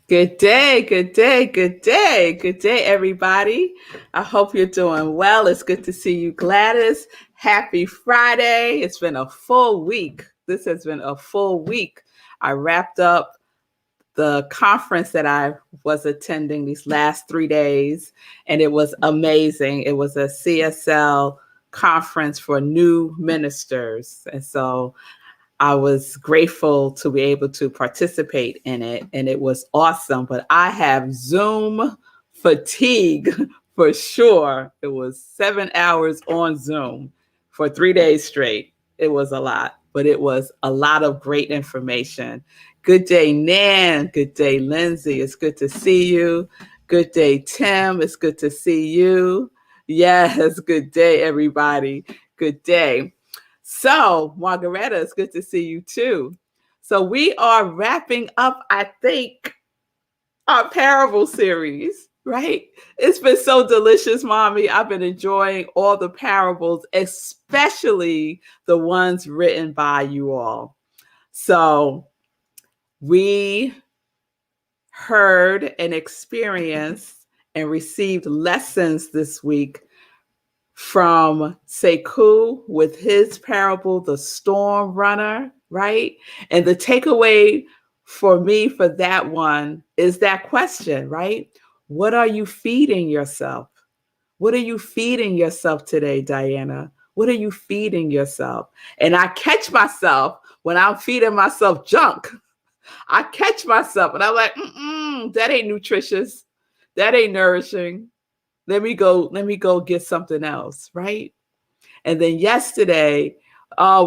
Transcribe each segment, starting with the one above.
Good day, good day, good day, good day, everybody. I hope you're doing well. It's good to see you, Gladys. Happy Friday. It's been a full week. This has been a full week. I wrapped up the conference that I was attending these last 3 days, and it was amazing. It was a CSL conference for new ministers. And so I was grateful to be able to participate in it, and it was awesome. But I have Zoom fatigue for sure. It was 7 hours on Zoom for 3 days straight. It was a lot, but it was a lot of great information. Good day, Nan. Good day, Lindsay. It's good to see you. Good day, Tim. It's good to see you. Yes, good day, everybody. Good day. So, Margareta, it's good to see you too. So, we are wrapping up, I think, our parable series, right? It's been so delicious, Mommy. I've been enjoying all the parables, especially the ones written by you all. So, we heard and experienced and received lessons this week from Sekou with his parable, The Storm Runner, right? And the takeaway for me for that one is that question, right? What are you feeding yourself? What are you feeding yourself today, Diana? What are you feeding yourself? And I catch myself when I'm feeding myself junk. I catch myself and I'm like, that ain't nutritious. That ain't nourishing. Let me go get something else, right? And then yesterday,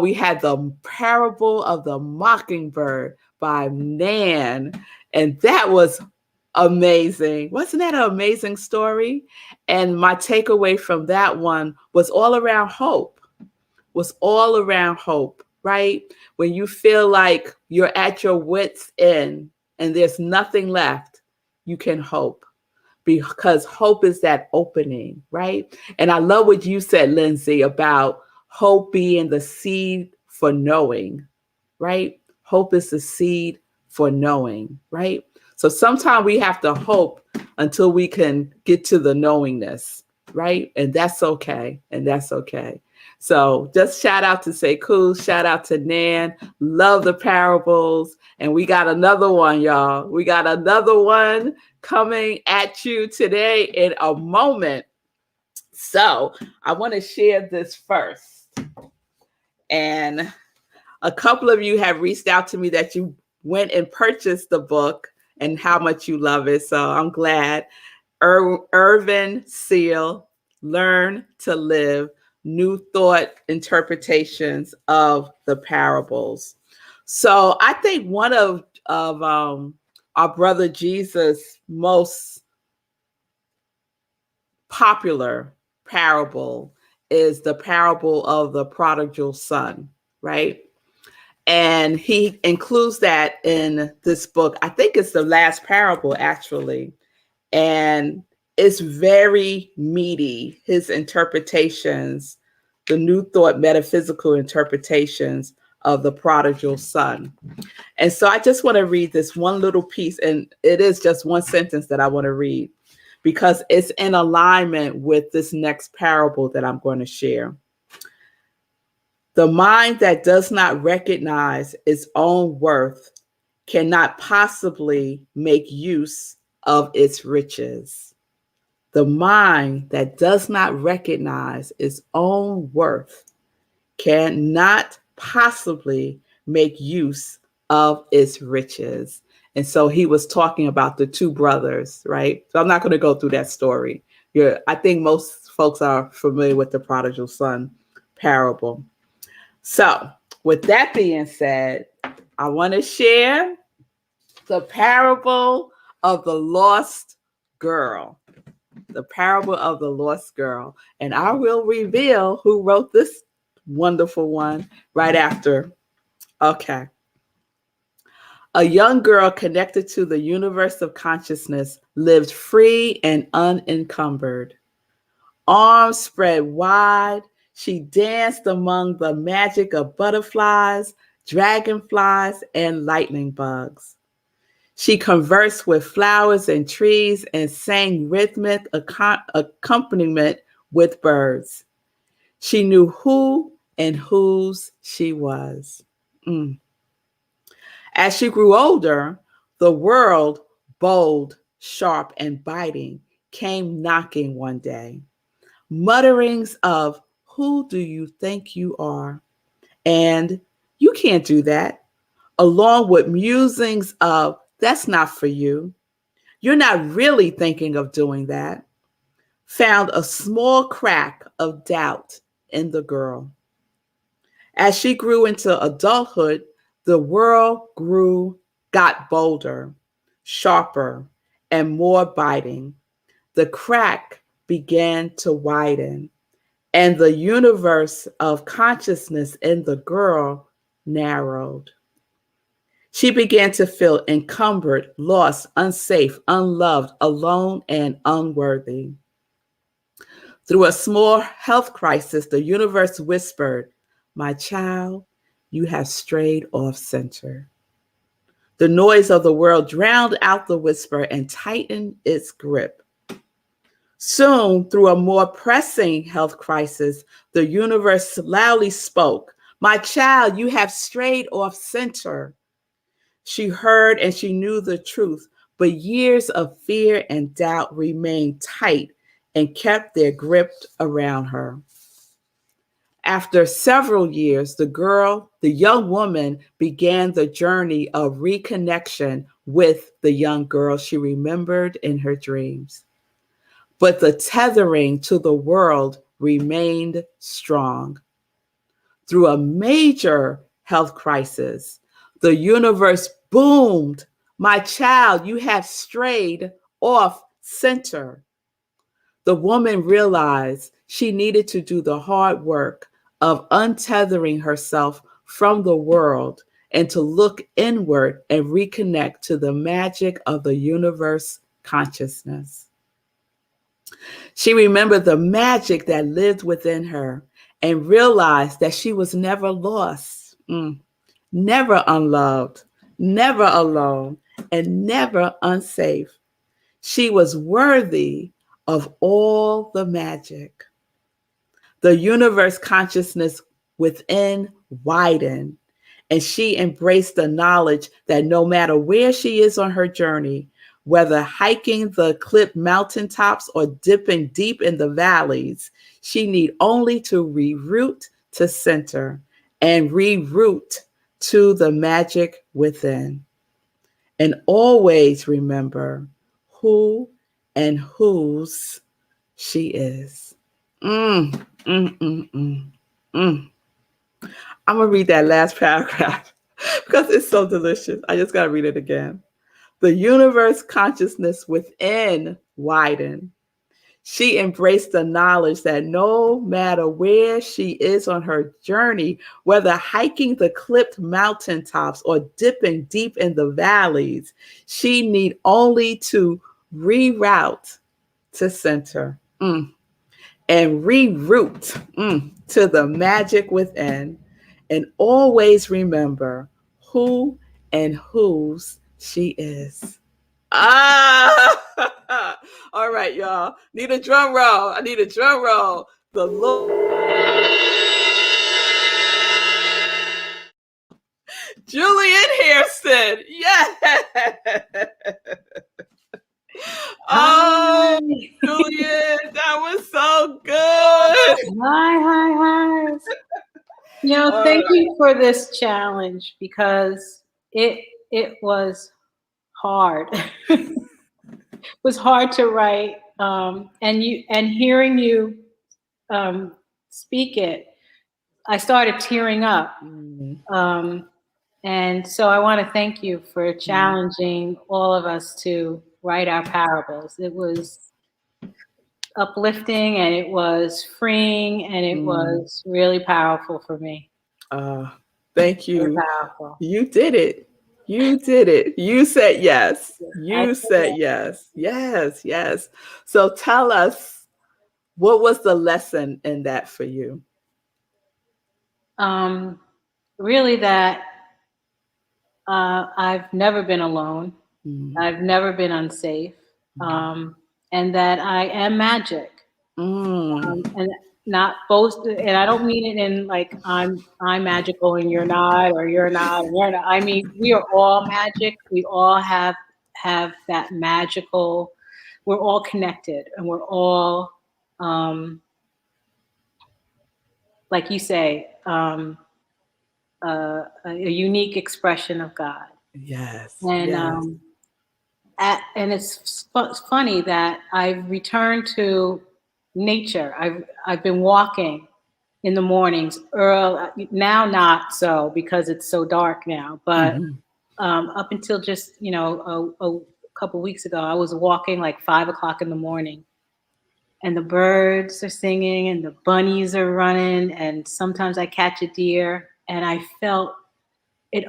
we had the parable of the mockingbird by Nan, and that was amazing. Wasn't that an amazing story? And my takeaway from that one was all around hope. Was all around hope, right? When you feel like you're at your wits' end and there's nothing left, you can hope, because hope is that opening, right? And I love what you said, Lindsay, about hope being the seed for knowing, right? Hope is the seed for knowing, right? So sometimes we have to hope until we can get to the knowingness, right? And that's okay. And that's okay. So just shout out to Sekou, shout out to Nan. Love the parables. And we got another one, y'all. We got another one coming at you today in a moment. So I want to share this first. And a couple of you have reached out to me that you went and purchased the book and how much you love it. So I'm glad. Irvin Seal, Learn to Live, New Thought Interpretations of the Parables. So I think one of our brother Jesus' most popular parable is the parable of the prodigal son, right? And he includes that in this book. I think it's the last parable, actually. And it's very meaty, his interpretations, the New Thought metaphysical interpretations of the prodigal son. And so I just want to read this one little piece, and it is just one sentence that I want to read because it's in alignment with this next parable that I'm going to share. The mind that does not recognize its own worth cannot possibly make use of its riches. The mind that does not recognize its own worth cannot possibly make use of its riches. And so he was talking about the two brothers, right? So I'm not going to go through that story. I think most folks are familiar with the prodigal son parable. So with that being said, I want to share the parable of the lost girl. The parable of the lost girl. And I will reveal who wrote this wonderful one right after. Okay. A young girl connected to the universe of consciousness lived free and unencumbered. Arms spread wide, she danced among the magic of butterflies, dragonflies, and lightning bugs. She conversed with flowers and trees and sang rhythmic accompaniment with birds. She knew who and whose she was. Mm. As she grew older, the world, bold, sharp, and biting, came knocking one day. Mutterings of, "Who do you think you are?" And "You can't do that," along with musings of, "That's not for you. You're not really thinking of doing that," found a small crack of doubt in the girl. As she grew into adulthood, the world got bolder, sharper, and more biting. The crack began to widen, and the universe of consciousness in the girl narrowed. She began to feel encumbered, lost, unsafe, unloved, alone, and unworthy. Through a small health crisis, the universe whispered, "My child, you have strayed off center." The noise of the world drowned out the whisper and tightened its grip. Soon, through a more pressing health crisis, the universe loudly spoke, "My child, you have strayed off center." She heard and she knew the truth, but years of fear and doubt remained tight and kept their grip around her. After several years, the young woman, began the journey of reconnection with the young girl she remembered in her dreams. But the tethering to the world remained strong. Through a major health crisis, the universe boomed, "My child, you have strayed off center." The woman realized she needed to do the hard work of untethering herself from the world and to look inward and reconnect to the magic of the universe consciousness. She remembered the magic that lived within her and realized that she was never lost, never unloved, never alone, and never unsafe. She was worthy of all the magic. The universe consciousness within widened, and she embraced the knowledge that no matter where she is on her journey, whether hiking the clipped mountaintops or dipping deep in the valleys, she need only to reroute to center and reroute to the magic within. And always remember who and whose she is. Mm, mm, mm, mm, mm. I'm going to read that last paragraph because it's so delicious. I just got to read it again. The universe consciousness within widened. She embraced the knowledge that no matter where she is on her journey, whether hiking the clipped mountaintops or dipping deep in the valleys, she need only to reroute to center and reroute to the magic within, and always remember who and whose she is. Ah! All right, y'all. Need a drum roll. I need a drum roll. The Lord. Julian Hairston. Yeah. Oh, Hi. Julian, that was so good. Hi. Thank you for this challenge because it was hard. It was hard to write, and hearing you speak it, I started tearing up. And so I want to thank you for challenging all of us to write our parables. It was uplifting and it was freeing and it was really powerful for me. Thank Very you. powerful. You did it. You did it. You said yes. You said yes. yes. Yes. So tell us, what was the lesson in that for you? Really that I've never been alone. I've never been unsafe. And that I am magic. And not both, and I don't mean it in like I'm magical and you're not, or you're not and you're not. I mean, we are all magic. We all have that magical. We're all connected, and we're all, like you say, a unique expression of God. Yes. And Yes. and it's funny that I've returned to nature. I've been walking in the mornings early. Now not so because it's so dark now, but up until just a couple weeks ago, I was walking like 5 o'clock in the morning, and the birds are singing and the bunnies are running, and sometimes I catch a deer, and I felt it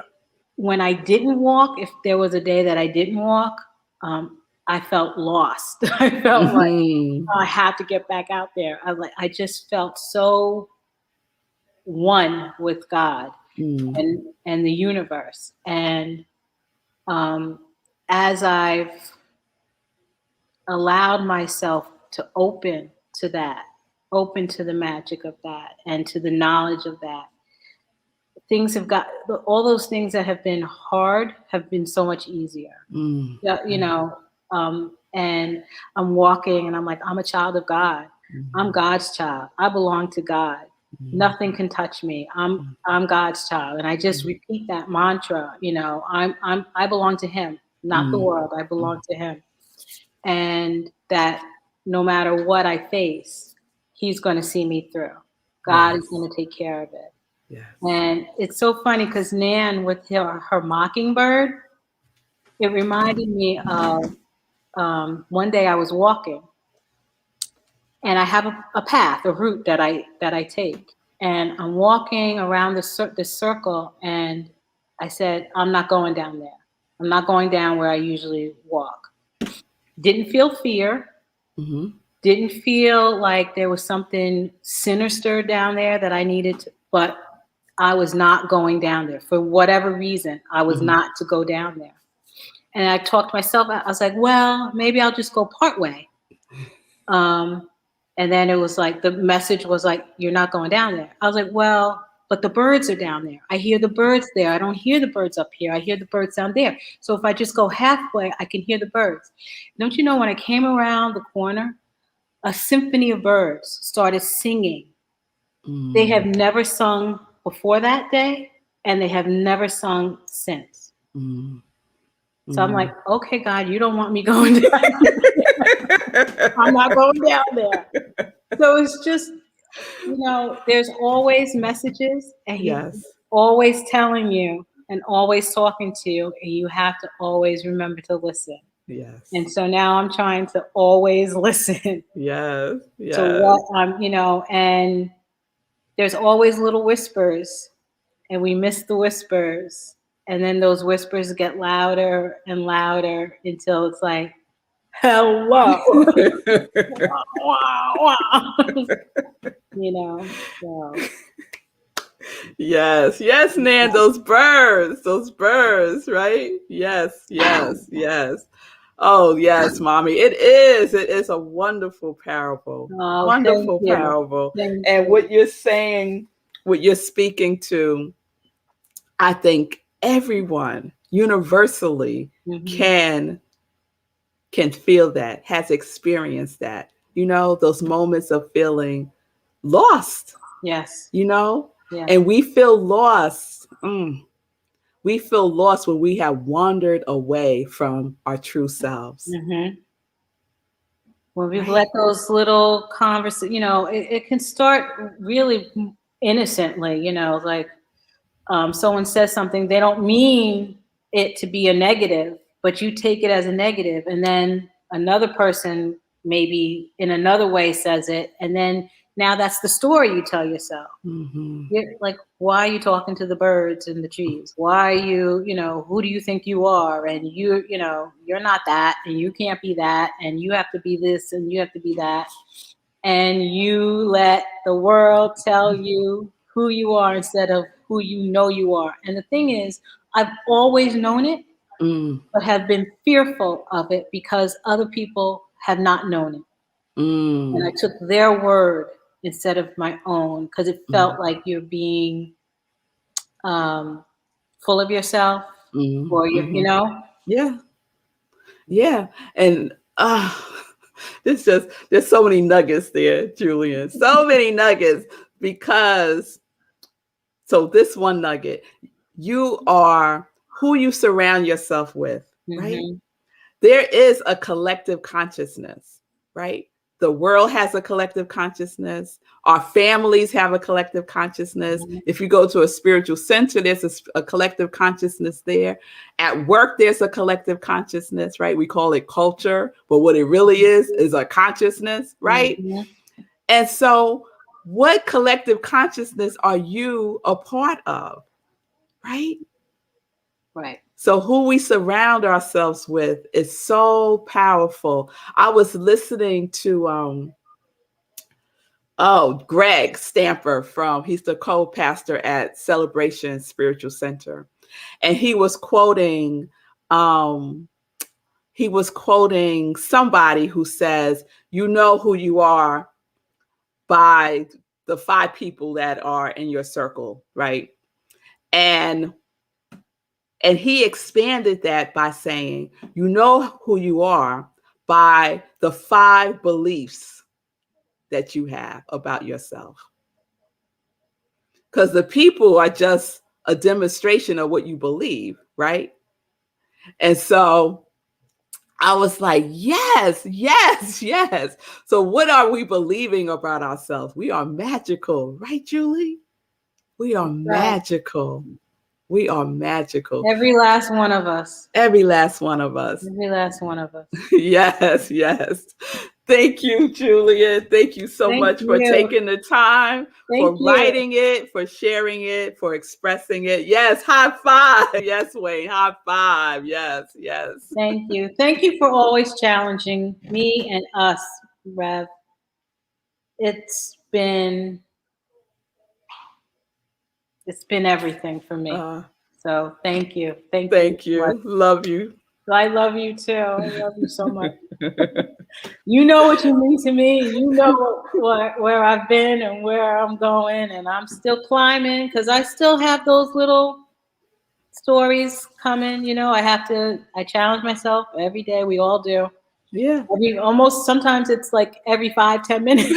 when I didn't walk. If there was a day that I didn't walk, I felt lost. I felt like I have to get back out there. I just felt so one with God and the universe. And as I've allowed myself to open to that, open to the magic of that, and to the knowledge of that, things have got, all those things that have been hard have been so much easier. Yeah, and I'm walking and I'm like, I'm a child of God. I'm God's child. I belong to God. Nothing can touch me. I'm God's child. And I just repeat that mantra, I belong to him, not the world. I belong to him. And that no matter what I face, he's going to see me through. God is going to take care of it. Yes. And it's so funny because Nan, with her mockingbird, it reminded me of one day I was walking, and I have a path, a route that I take, and I'm walking around this circle, and I said, I'm not going down there. I'm not going down where I usually walk. Didn't feel fear. Didn't feel like there was something sinister down there that I needed to, but I was not going down there for whatever reason. I was not to go down there. And I talked to myself. I was like, well, maybe I'll just go part way. And then it was like, the message was like, you're not going down there. I was like, well, but the birds are down there. I hear the birds there. I don't hear the birds up here. I hear the birds down there. So if I just go halfway, I can hear the birds. Don't you know, when I came around the corner, a symphony of birds started singing. They have never sung before that day, and they have never sung since. So I'm like, okay, God, you don't want me going down there. I'm not going down there. So it's just, there's always messages, and he's always telling you and always talking to you, and you have to always remember to listen. Yes. And so now I'm trying to always listen. Yes. Yes. To what I'm, and there's always little whispers, and we miss the whispers. And then those whispers get louder and louder until it's like, hello. So. Yes, Nan, those birds, right? Yes. Oh, yes, Mommy. It is a wonderful parable. Wonderful parable. And what you're saying, what you're speaking to, I think everyone universally can feel that, has experienced that. Those moments of feeling lost. Yes. And we feel lost. We feel lost when we have wandered away from our true selves. When we've let those little conversations, it can start really innocently, like someone says something, they don't mean it to be a negative, but you take it as a negative, and then another person maybe in another way says it, and then now that's the story you tell yourself. You're like, why are you talking to the birds and the trees? Why are you, who do you think you are? And you're not that, and you can't be that, and you have to be this, and you have to be that. And you let the world tell you who you are instead of who you are. And the thing is, I've always known it, but have been fearful of it because other people have not known it. And I took their word instead of my own because it felt like you're being full of yourself, or you know. Yeah. And there's so many nuggets there, Julian. So many nuggets because so this one nugget, you are who you surround yourself with, right? There is a collective consciousness, right? The world has a collective consciousness. Our families have a collective consciousness. If you go to a spiritual center, there's a collective consciousness there. At work, there's a collective consciousness, right? We call it culture, but what it really is a consciousness, right? And so what collective consciousness are you a part of, right? Right. So who we surround ourselves with is so powerful. I was listening to Greg Stamper he's the co-pastor at Celebration Spiritual Center. And he was quoting somebody who says, you know who you are by the 5 people that are in your circle, right? And he expanded that by saying, you know who you are by the 5 beliefs that you have about yourself. Because the people are just a demonstration of what you believe, right? And so I was like, yes. So what are we believing about ourselves? We are magical, right, Julie? We are magical. We are magical. Every last one of us. Every last one of us. Every last one of us. Yes. Thank you, Julia. Thank you so much for taking the time, for writing it, for sharing it, for expressing it. Yes, high five. Yes, Wayne, high five. Yes. Thank you. Thank you for always challenging me and us, Rev. It's been everything for me. So thank you. Thank you. Love you. I love you too. I love you so much. You know what you mean to me. You know where I've been and where I'm going, and I'm still climbing because I still have those little stories coming. You know, I challenge myself every day. We all do. Yeah. Almost sometimes it's like every 5-10 minutes.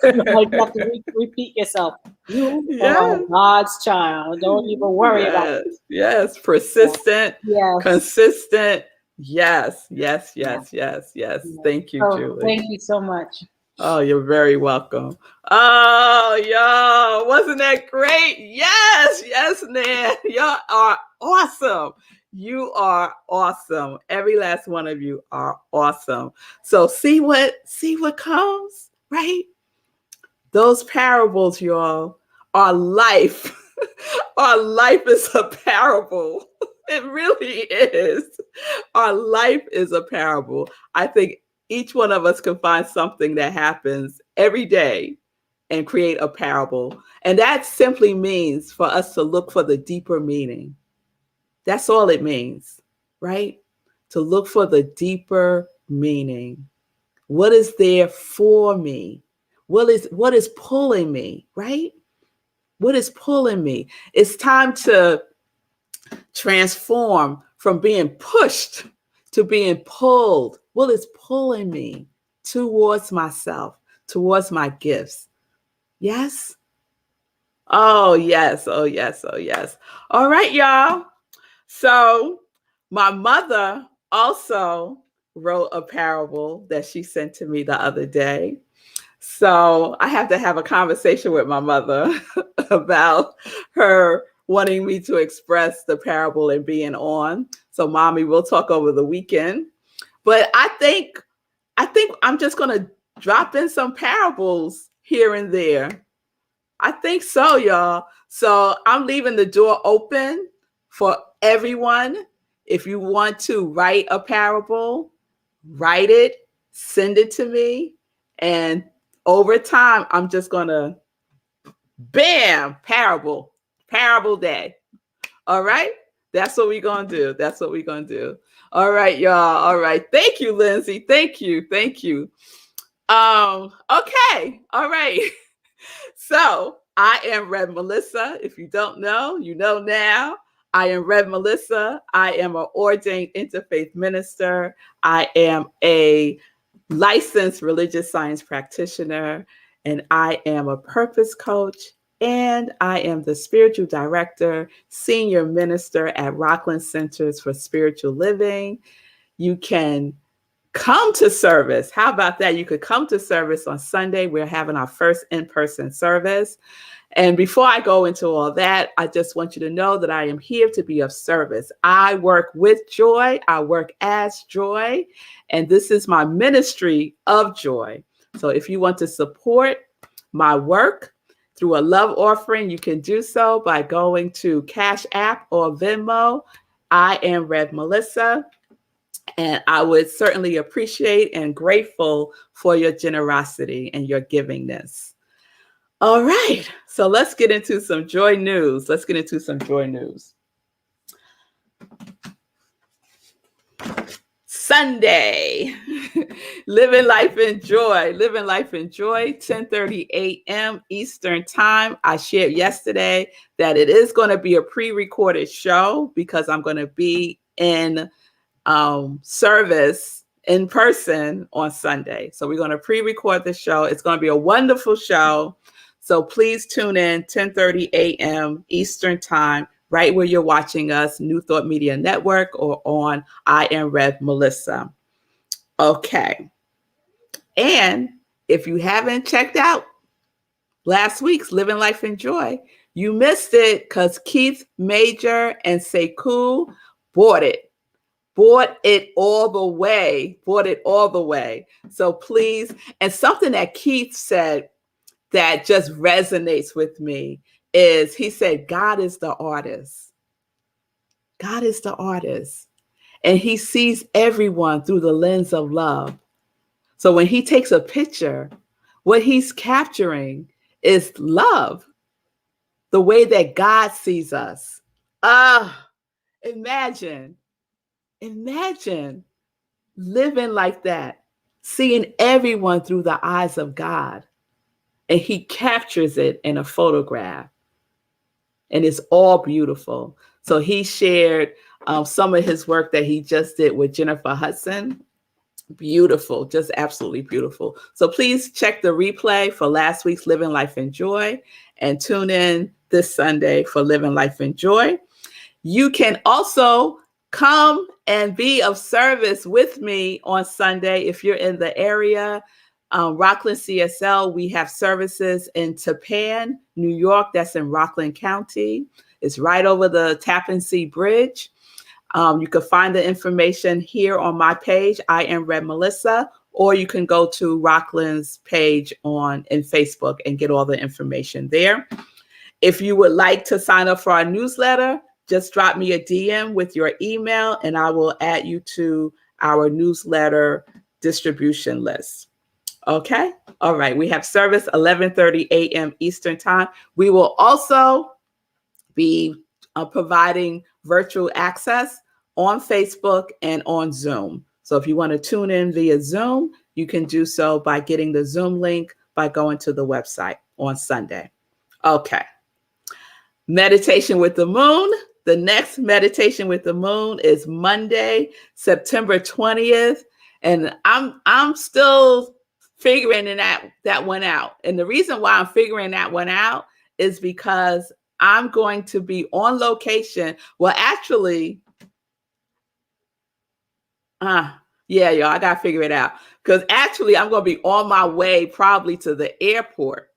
Like you have to repeat yourself. You are God's child. Don't even worry about it. Yes. Persistent. Consistent. Yes. Thank you, Julie. Thank you so much. Oh, you're very welcome. Oh, y'all, wasn't that great? Yes, Nan. Y'all are awesome. You are awesome. Every last one of you are awesome. So see what comes, right? Those parables, y'all, our life. Our life is a parable. It really is. Our life is a parable. I think each one of us can find something that happens every day and create a parable. And that simply means for us to look for the deeper meaning. That's all it means, right? To look for the deeper meaning. What is there for me? What is pulling me, right? What is pulling me? It's time to transform from being pushed to being pulled. What is pulling me towards myself, towards my gifts? Yes? Oh, yes. All right, y'all. So my mother also wrote a parable that she sent to me the other day. So I have to have a conversation with my mother about her wanting me to express the parable and being on. So Mommy, we'll talk over the weekend. But I think I'm just going to drop in some parables here and there. I think so, y'all. So I'm leaving the door open for everyone. If you want to write a parable, write it, send it to me. And over time, I'm just going to, bam, parable day. All right. That's what we're going to do. That's what we're going to do. All right, y'all. All right. Thank you, Lindsay. Thank you. Thank you. Okay. All right. So I am Rev Melissa. If you don't know, you know now. I am Rev Melissa. I am an ordained interfaith minister. I am a licensed religious science practitioner, and I am a purpose coach, and I am the spiritual director, senior minister at Rockland Centers for Spiritual Living. You can come to service. How about that? You could come to service on Sunday. We're having our first in-person service. And before I go into all that, I just want you to know that I am here to be of service. I work with joy. I work as joy. And this is my ministry of joy. So if you want to support my work through a love offering, you can do so by going to Cash App or Venmo. I am Rev Melissa. And I would certainly appreciate and grateful for your generosity and your givingness. All right, so let's get into some joy news. Sunday, living life in joy, 10:30 a.m. Eastern time. I shared yesterday that it is going to be a pre-recorded show because I'm going to be in service in person on Sunday. So we're going to pre-record the show. It's going to be a wonderful show. So please tune in 10:30 a.m. Eastern time, right where you're watching us, New Thought Media Network or on I Am Rev Melissa. Okay. And if you haven't checked out last week's Living Life in Joy, you missed it because Keith Major and Sekou bought it all the way. So please, and something that Keith said that just resonates with me is he said, God is the artist. God is the artist. And he sees everyone through the lens of love. So when he takes a picture, what he's capturing is love, the way that God sees us. Imagine living like that, seeing everyone through the eyes of God. And he captures it in a photograph. And it's all beautiful. So he shared some of his work that he just did with Jennifer Hudson. Beautiful, just absolutely beautiful. So please check the replay for last week's Living Life in Joy and tune in this Sunday for Living Life in Joy. You can also come and be of service with me on Sunday if you're in the area. Rockland CSL, we have services in Tappan, New York. That's in Rockland County. It's right over the Tappan Sea Bridge. You can find the information here on my page, I Am Rev Melissa, or you can go to Rockland's page in Facebook and get all the information there. If you would like to sign up for our newsletter, just drop me a DM with your email and I will add you to our newsletter distribution list. Okay. All right. We have service 11:30 a.m. Eastern time. We will also be providing virtual access on Facebook and on Zoom. So if you want to tune in via Zoom, you can do so by getting the Zoom link by going to the website on Sunday. Okay. Meditation with the Moon. The next meditation with the moon is Monday, September 20th. And I'm still figuring that one out. And the reason why I'm figuring that one out is because I'm going to be on location. Well, actually, y'all, I got to figure it out. Because actually, I'm going to be on my way probably to the airport.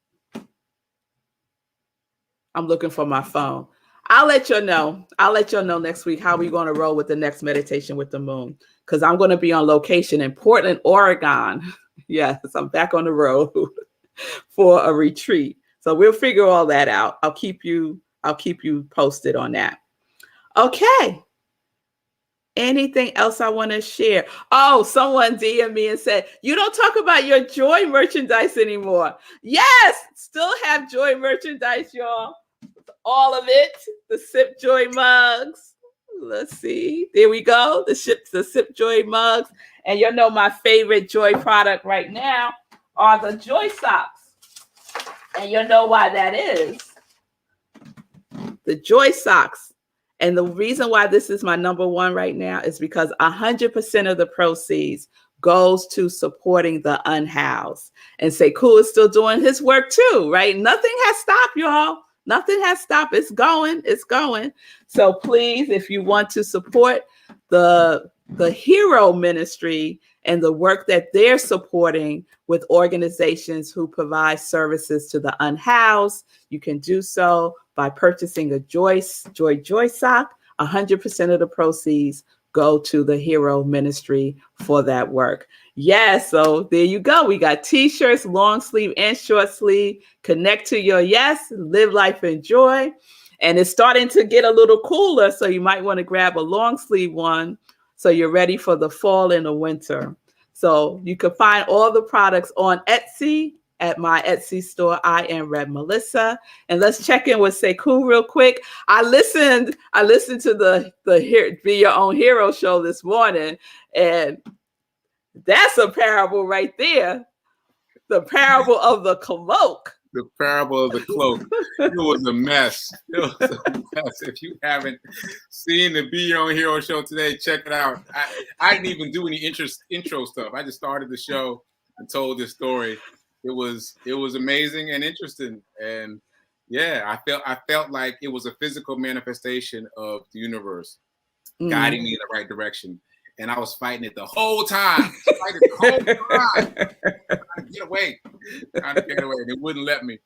I'm looking for my phone. I'll let you know. Next week how we're going to roll with the next meditation with the moon. Because I'm going to be on location in Portland, Oregon. Yes, I'm back on the road for a retreat. So we'll figure all that out. I'll keep you posted on that. Okay. Anything else I want to share? Oh, someone DM'd me and said, you don't talk about your joy merchandise anymore. Yes, still have joy merchandise, y'all. All of it. The Sip Joy mugs, Let's see. There we go. The Sip Joy mugs. And you know my favorite Joy product right now are the Joy socks. And you know why that is. The Joy socks. And the reason why this is my number one right now is because 100% of the proceeds goes to supporting the unhoused. And Sekou is still doing his work too, right? Nothing has stopped, y'all. Nothing has stopped. It's going. It's going. So please, if you want to support the Hero Ministry and the work that they're supporting with organizations who provide services to the unhoused, you can do so by purchasing a Joy sock. 100% of the proceeds go to the Hero Ministry for that work. Yes, so there you go. We got t-shirts, long sleeve and short sleeve. Connect to your yes, live life in joy. And it's starting to get a little cooler, so you might want to grab a long sleeve one so you're ready for the fall and the winter. So you can find all the products on Etsy at my Etsy store, iamrevmelissa. And let's check in with Sekou real quick. I listened to the Be Your Own Hero show this morning, and that's a parable right there. The parable of the cloak. The parable of the cloak. It was a mess. It was a mess. If you haven't seen the Be Your Own Hero show today, check it out. I didn't even do any intro stuff. I just started the show and told this story. It was amazing and interesting. And yeah, I felt like it was a physical manifestation of the universe guiding me in the right direction. And I was fighting it the whole time. Trying to get away. And it wouldn't let me.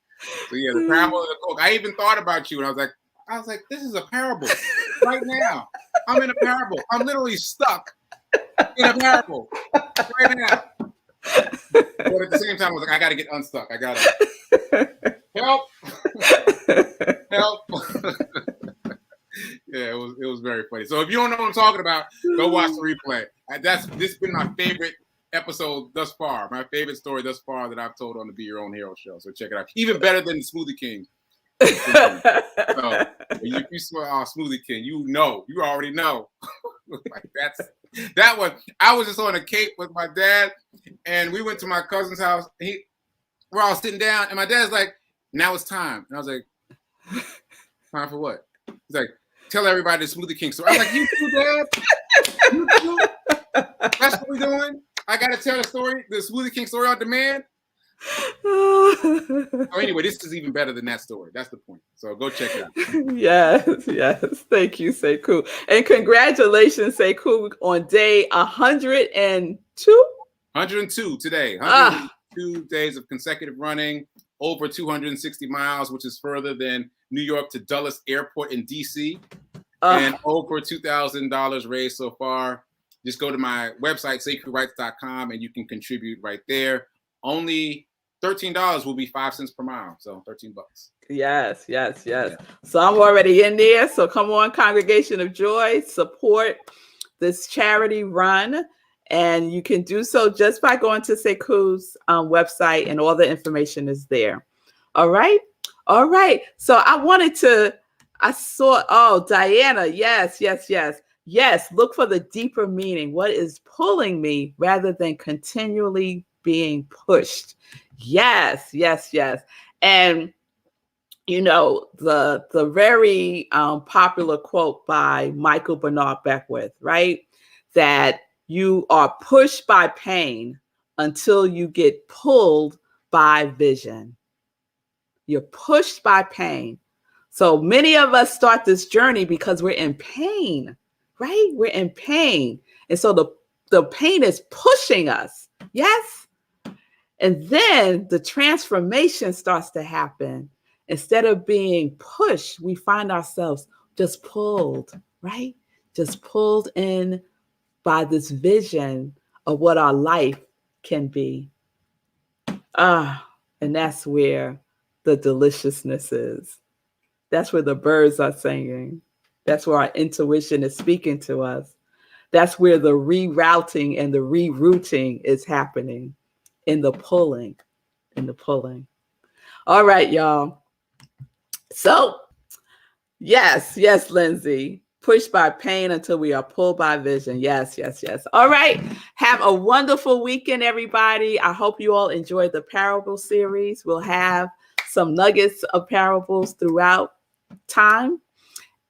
So yeah, the parable of the cloak. I even thought about you, and I was like, this is a parable. Right now. I'm in a parable. I'm literally stuck in a parable. Right now. But at the same time, I was like, I gotta get unstuck. I gotta help. Help. Yeah, it was very funny. So if you don't know what I'm talking about, go watch the replay. This has been my favorite episode thus far. My favorite story thus far that I've told on the Be Your Own Hero show. So check it out. Even better than the Smoothie King. So if you smell Smoothie King, you already know. Like that one. I was just on a Cape with my dad, and we went to my cousin's house. We're all sitting down, and my dad's like, "Now it's time." And I was like, "Time for what?" He's like, "Tell everybody the Smoothie King story." I was like, "You too, Dad? You too? That's what we're doing? I got to tell the story, the Smoothie King story on demand?" So anyway, this is even better than that story. That's the point. So go check it out. Yes. Thank you, Sekou. And congratulations, Sekou, on day 102? 102 today. 102 days of consecutive running, over 260 miles, which is further than New York to Dulles Airport in D.C. And over $2,000 raised so far. Just go to my website, sacredrights.com, and you can contribute right there. Only $13 will be 5 cents per mile. So $13. Yes. Yeah. So I'm already in there. So come on, Congregation of Joy, support this charity run. And you can do so just by going to Sekou's website, and all the information is there. All right. So I saw, Diana. Yes. Look for the deeper meaning. What is pulling me rather than continually being pushed? Yes. And the very popular quote by Michael Bernard Beckwith, right? That you are pushed by pain until you get pulled by vision. You're pushed by pain. So many of us start this journey because we're in pain, right? We're in pain. And so the pain is pushing us. Yes. And then the transformation starts to happen. Instead of being pushed, we find ourselves just pulled, right? Just pulled in by this vision of what our life can be. And that's where the deliciousness is. That's where the birds are singing. That's where our intuition is speaking to us. That's where the rerouting and the rerouting is happening, in the pulling. All right, y'all. So, yes, Lindsay. Pushed by pain until we are pulled by vision. Yes, yes, yes. All right. Have a wonderful weekend, everybody. I hope you all enjoyed the parable series. We'll have some nuggets of parables throughout time.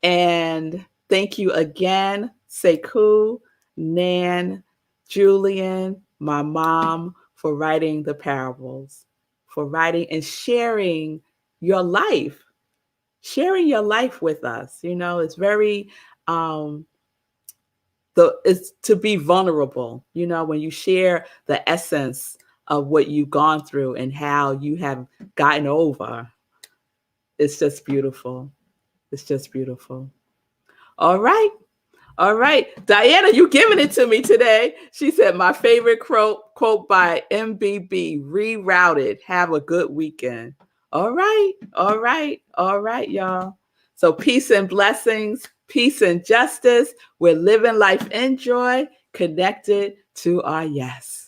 And thank you again, Sekou, Nan, Julian, my mom, for writing the parables, for writing and sharing your life. Sharing your life with us. You know, it's very it's to be vulnerable, you know, when you share the essence of what you've gone through and how you have gotten over. It's just beautiful. It's just beautiful. All right. All right. Diana, you giving it to me today. She said, my favorite quote by MBB, rerouted. Have a good weekend. All right. All right. All right, y'all. So peace and blessings, peace and justice. We're living life in joy, connected to our yes.